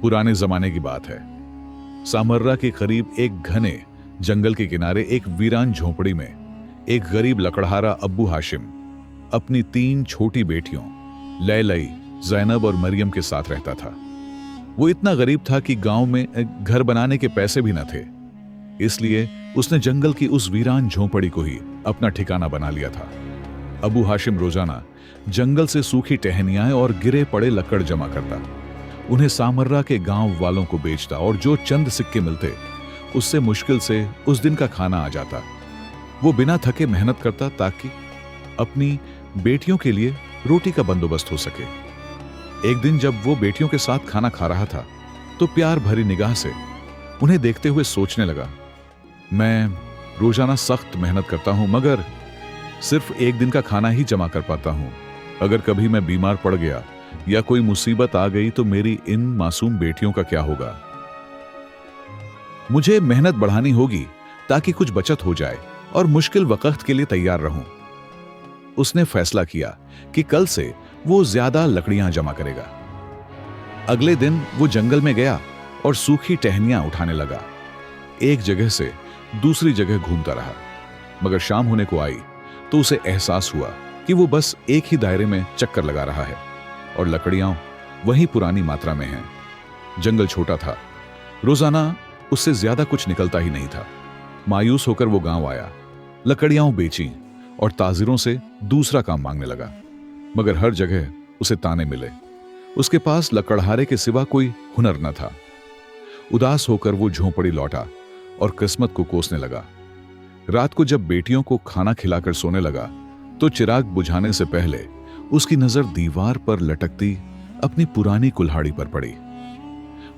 पुराने जमाने की बात है। सामर्रा के करीब एक घने जंगल के किनारे एक वीरान झोपड़ी में एक गरीब लकड़हारा अब्बू हाशिम अपनी 3 छोटी बेटियों लैलई, जैनब और मरियम के साथ रहता था। वो इतना गरीब था कि गांव में घर बनाने के पैसे भी न थे, इसलिए उसने जंगल की उस वीरान झोपड़ी को ही अपना ठिकाना बना लिया था। अब्बू हाशिम रोजाना जंगल से सूखी टहनियां और गिरे पड़े लकड़ जमा करता, उन्हें सामर्रा के गांव वालों को बेचता और जो चंद सिक्के मिलते उससे मुश्किल से उस दिन का खाना आ जाता। वो बिना थके मेहनत करता ताकि अपनी बेटियों के लिए रोटी का बंदोबस्त हो सके। एक दिन जब वो बेटियों के साथ खाना खा रहा था तो प्यार भरी निगाह से उन्हें देखते हुए सोचने लगा, मैं रोजाना सख्त मेहनत करता हूं मगर सिर्फ एक दिन का खाना ही जमा कर पाता हूं। अगर कभी मैं बीमार पड़ गया या कोई मुसीबत आ गई तो मेरी इन मासूम बेटियों का क्या होगा। मुझे मेहनत बढ़ानी होगी ताकि कुछ बचत हो जाए और मुश्किल वक्त के लिए तैयार रहूं। उसने फैसला किया कि कल से वो ज्यादा लकड़ियां जमा करेगा। अगले दिन वो जंगल में गया और सूखी टहनियां उठाने लगा। एक जगह से दूसरी जगह घूमता रहा, मगर शाम होने को आई तो उसे एहसास हुआ कि वो बस एक ही दायरे में चक्कर लगा रहा है और लकड़ियां वही पुरानी मात्रा में हैं। जंगल छोटा था, रोजाना उससे ज्यादा कुछ निकलता ही नहीं था। मायूस होकर वो गांव आया, लकड़ियां बेची और ताजिरों से दूसरा काम मांगने लगा, मगर हर जगह उसे ताने मिले। उसके पास लकड़हारे के सिवा कोई हुनर न था। उदास होकर वो झोंपड़ी लौटा और किस्मत को कोसने लगा। रात को जब बेटियों को खाना खिलाकर सोने लगा तो चिराग बुझाने से पहले उसकी नजर दीवार पर लटकती अपनी पुरानी कुल्हाड़ी पर पड़ी।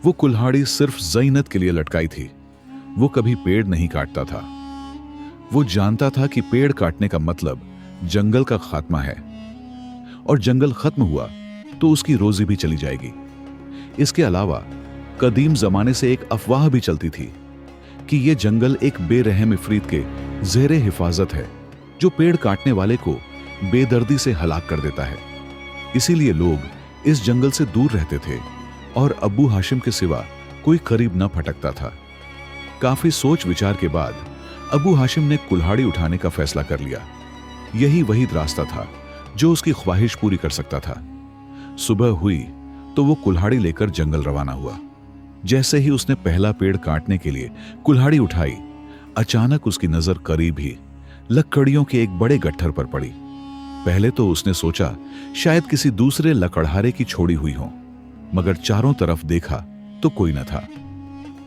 वो कुल्हाड़ी सिर्फ ज़ैनत के लिए लटकाई थी। वो कभी पेड़ नहीं काटता था। वो जानता था कि पेड़ काटने का मतलब जंगल का खात्मा है और जंगल खत्म हुआ तो उसकी रोजी भी चली जाएगी। इसके अलावा कदीम जमाने से एक अफवाह भी चलती थी कि यह जंगल एक बेरहम इफरीत के ज़ेरे हिफाजत है जो पेड़ काटने वाले को बेदर्दी से हलाक कर देता है। इसीलिए लोग इस जंगल से दूर रहते थे और अब्बू हाशिम के सिवा कोई करीब न फटकता था। काफी सोच विचार के बाद अब्बू हाशिम ने कुल्हाड़ी उठाने का फैसला कर लिया। यही वही रास्ता था जो उसकी ख्वाहिश पूरी कर सकता था। सुबह हुई तो वो कुल्हाड़ी लेकर जंगल रवाना हुआ। जैसे ही उसने पहला पेड़ काटने के लिए कुल्हाड़ी उठाई, अचानक उसकी नजर करीब ही लकड़ियों के एक बड़े गट्ठर पर पड़ी। पहले तो उसने सोचा शायद किसी दूसरे लकड़हारे की छोड़ी हुई हो, मगर चारों तरफ देखा तो कोई न था।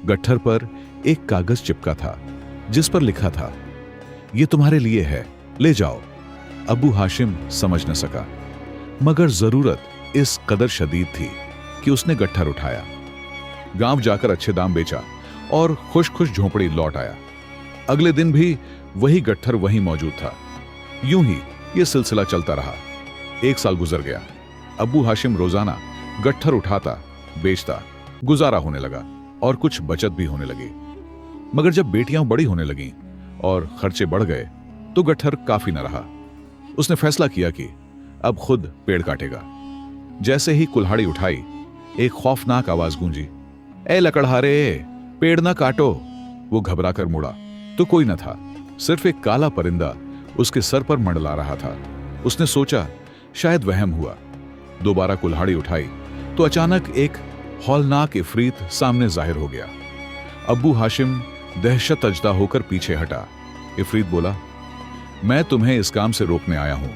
गट्ठर पर एक कागज चिपका था जिस पर लिखा था, ये तुम्हारे लिए है, ले जाओ। अब्बू हाशिम समझ न सका, मगर जरूरत इस कदर शदीद थी कि उसने गट्ठर उठाया, गांव जाकर अच्छे दाम बेचा और खुश खुश झोंपड़ी लौट आया। अगले दिन भी वही गट्ठर वहीं मौजूद था। यूं ही यह सिलसिला चलता रहा। 1 साल गुजर गया। अब्बू हाशिम रोजाना गट्ठर उठाता, बेचता, गुजारा होने लगा और कुछ बचत भी होने लगी। मगर जब बेटियां बड़ी होने लगीं और खर्चे बढ़ गए तो गट्ठर काफी न रहा। उसने फैसला किया कि अब खुद पेड़ काटेगा। जैसे ही कुल्हाड़ी उठाई, एक खौफनाक आवाज गूंजी, ए लकड़हारे, पेड़ ना काटो। वो घबराकर मुड़ा तो कोई न था, सिर्फ एक काला परिंदा उसके सर पर मंडला रहा था। उसने सोचा शायद वहम हुआ। दोबारा कुल्हाड़ी उठाई तो अचानक एक हौलनाक इफरीत सामने जाहिर हो गया। अब्बू हाशिम दहशत अजदा होकर पीछे हटा। इफरीत बोला, मैं तुम्हें इस काम से रोकने आया हूं।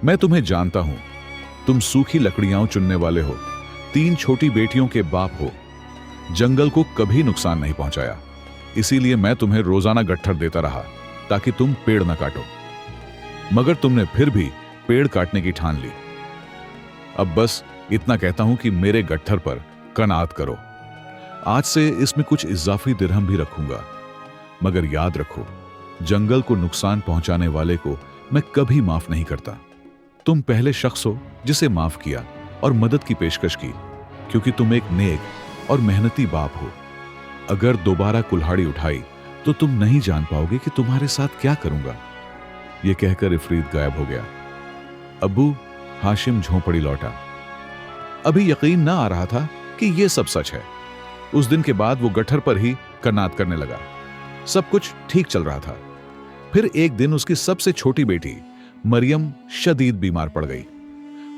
मैं तुम्हें जानता हूं। तुम सूखी लकड़ियां चुनने वाले हो, 3 छोटी बेटियों के बाप हो। जंगल को कभी नुकसान नहीं पहुंचाया, इसीलिए मैं तुम्हें रोजाना गट्ठर देता रहा ताकि तुम पेड़ न काटो, मगर तुमने फिर भी पेड़ काटने की ठान ली। अब बस इतना कहता हूं कि मेरे गट्ठर पर कनात करो। आज से इसमें कुछ इजाफी दिरहम भी रखूंगा, मगर याद रखो, जंगल को नुकसान पहुंचाने वाले को मैं कभी माफ नहीं करता। तुम पहले शख्स हो जिसे माफ किया और मदद की पेशकश की, क्योंकि तुम एक नेक और मेहनती बाप हो। अगर दोबारा कुल्हाड़ी उठाई तो तुम नहीं जान पाओगे कि तुम्हारे साथ क्या करूंगा। यह कहकर इफरीत गायब हो गया। अब्बू हाशिम झोंपड़ी लौटा। अभी यकीन ना आ रहा था कि यह सब सच है। उस दिन के बाद वो गट्ठर पर ही कन्नाद करने लगा। सब कुछ ठीक चल रहा था। फिर एक दिन उसकी सबसे छोटी बेटी मरियम शदीद बीमार पड़ गई।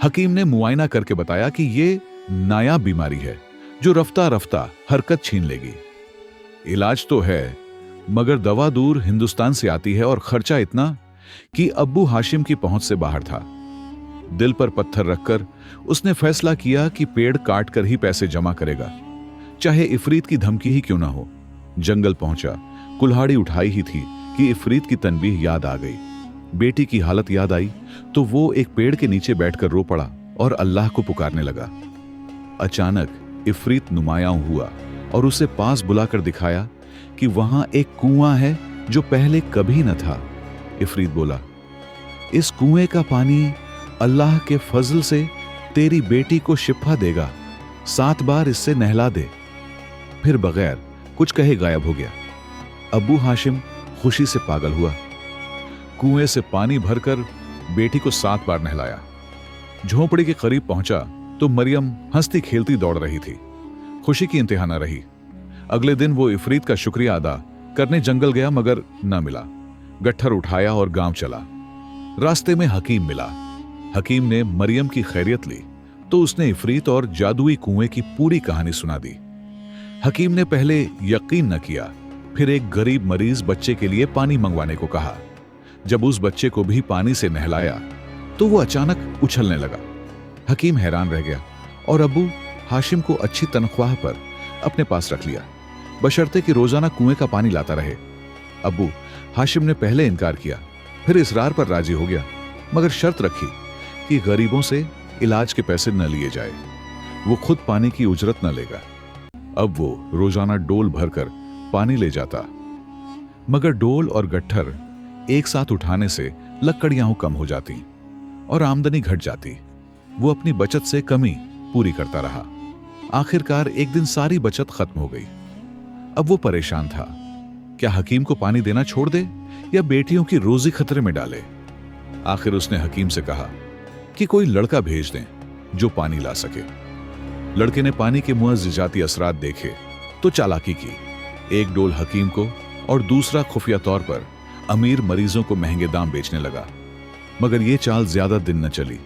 हकीम ने मुआयना करके बताया कि ये नायाब बीमारी है जो रफ्ता रफ्ता हरकत छीन लेगी। इलाज तो है, मगर दवा दूर हिंदुस्तान से आती है और खर्चा इतना कि अब्बू हाशिम की पहुंच से बाहर था। दिल पर पत्थर रखकर उसने फैसला किया कि पेड़ काट कर ही पैसे जमा करेगा, चाहे इफरीत की धमकी ही क्यों ना हो। जंगल पहुंचा, कुल्हाड़ी उठाई ही थी कि इफरीत की तनबीह याद आ गई। बेटी की हालत याद आई तो वो एक पेड़ के नीचे बैठकर रो पड़ा और अल्लाह को पुकारने लगा। अचानक इफरीत नुमायां हुआ और उसे पास बुलाकर दिखाया कि वहां एक कुआं है जो पहले कभी न था। इफरीत बोला, इस कुएं का पानी अल्लाह के फजल से तेरी बेटी को शिफा देगा, 7 बार इससे नहला दे। फिर बगैर कुछ कहे गायब हो गया। अब्बू हाशिम खुशी से पागल हुआ। कुएं से पानी भरकर बेटी को 7 बार नहलाया। झोंपड़ी के करीब पहुंचा तो मरियम हंसती खेलती दौड़ रही थी। खुशी की इंतहा न रही। अगले दिन वो इफरीत का शुक्रिया अदा करने जंगल गया, मगर न मिला। गट्ठर उठाया और गांव चला। रास्ते में हकीम मिला। हकीम ने मरियम की खैरियत ली तो उसने इफरीत और जादुई कुएं की पूरी कहानी सुना दी। हकीम ने पहले यकीन न किया, फिर एक गरीब मरीज बच्चे के लिए पानी मंगवाने को कहा। जब उस बच्चे को भी पानी से नहलाया तो वो अचानक उछलने लगा। हकीम हैरान रह गया और अब्बू हाशिम को अच्छी तनख्वाह पर अपने पास रख लिया, बशर्ते कि रोजाना कुएं का पानी लाता रहे। अब्बू हाशिम ने पहले इनकार किया, फिर इसरार पर राजी हो गया, मगर शर्त रखी कि गरीबों से इलाज के पैसे न लिए जाए। वो खुद पानी की उजरत न लेगा। अब वो रोजाना डोल भरकर पानी ले जाता, मगर डोल और गट्ठर एक साथ उठाने से लकड़ियां कम हो जाती और आमदनी घट जाती। वो अपनी बचत से कमी पूरी करता रहा। आखिरकार एक दिन सारी बचत खत्म हो गई। अब वो परेशान था, क्या हकीम को पानी देना छोड़ दे या बेटियों की रोजी खतरे में डाले। आखिर उसने हकीम से कहा कि कोई लड़का भेज दें जो पानी ला सके। लड़के ने पानी के मुअज्जिजाती असरात देखे तो चालाकी की। एक डोल हकीम को और दूसरा खुफिया तौर पर अमीर मरीजों को महंगे दाम बेचने लगा, मगर यह चाल ज्यादा दिन न चली।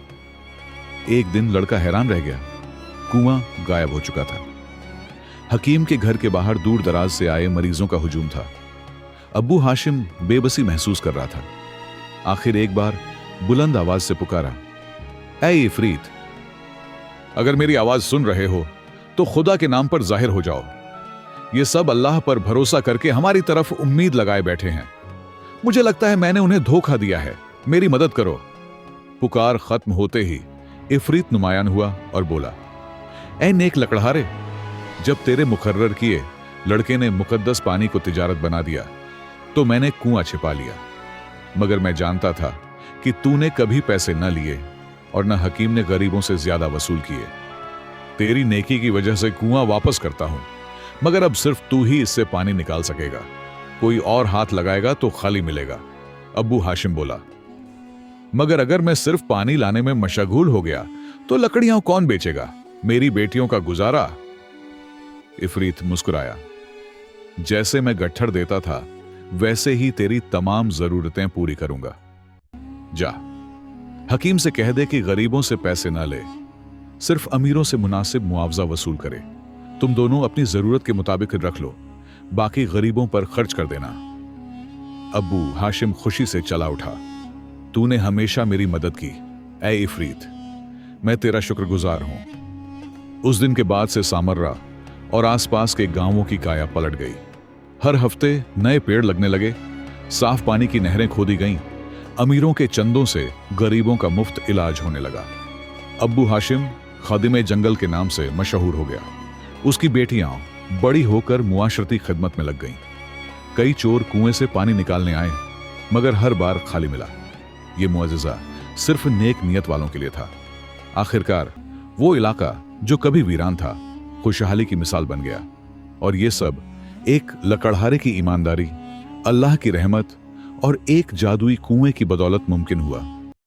एक दिन लड़का हैरान रह गया, कुआं गायब हो चुका था। हकीम के घर के बाहर दूर दराज से आए मरीजों का हुजूम था। अब्बू हाशिम बेबसी महसूस कर रहा था। आखिर एक बार बुलंद आवाज से पुकारा, ऐ इफरीत, अगर मेरी आवाज सुन रहे हो तो खुदा के नाम पर जाहिर हो जाओ। ये सब अल्लाह पर भरोसा करके हमारी तरफ उम्मीद लगाए बैठे हैं। मुझे लगता है मैंने उन्हें धोखा दिया है, मेरी मदद करो। पुकार खत्म होते ही इफरीत नुमायान हुआ और बोला, ऐ नेक लकड़हारे, जब तेरे मुकर्रर किए लड़के ने मुकद्दस पानी को तिजारत बना दिया तो मैंने कुआं छिपा लिया, मगर मैं जानता था कि तूने कभी पैसे न लिए और न हकीम ने गरीबों से ज्यादा वसूल किए। तेरी नेकी की वजह से कुआं वापस करता हूं, मगर अब सिर्फ तू ही इससे पानी निकाल सकेगा। कोई और हाथ लगाएगा तो खाली मिलेगा। अब्बू हाशिम बोला, मगर अगर मैं सिर्फ पानी लाने में मशगूल हो गया तो लकड़ियां कौन बेचेगा, मेरी बेटियों का गुजारा। इफरीत मुस्कुराया, जैसे मैं गट्ठर देता था वैसे ही तेरी तमाम जरूरतें पूरी करूंगा। जा, हकीम से कह दे कि गरीबों से पैसे ना ले, सिर्फ अमीरों से मुनासिब मुआवजा वसूल करे। तुम दोनों अपनी जरूरत के मुताबिक रख लो, बाकी गरीबों पर खर्च कर देना। अब्बू हाशिम खुशी से चला उठा। तूने हमेशा मेरी मदद की, ऐ इफरीत, मैं तेरा शुक्रगुजार हूं। उस दिन के बाद से सामर्रा और आसपास के गांवों की काया पलट गई। हर हफ्ते नए पेड़ लगने लगे, साफ पानी की नहरें खोदी गईं, अमीरों के चंदों से गरीबों का मुफ्त इलाज होने लगा। अब्बू हाशिम खादिमे जंगल के नाम से मशहूर हो गया। उसकी बेटियां बड़ी होकर मुआशरती खिदमत में लग गईं। कई चोर कुएं से पानी निकालने आए, मगर हर बार खाली मिला। यह मुअज्जिज़ा सिर्फ नेक नियत वालों के लिए था। आखिरकार वो इलाका जो कभी वीरान था खुशहाली की मिसाल बन गया। और ये सब एक लकड़हारे की ईमानदारी, अल्लाह की रहमत और एक जादुई कुएं की बदौलत मुमकिन हुआ।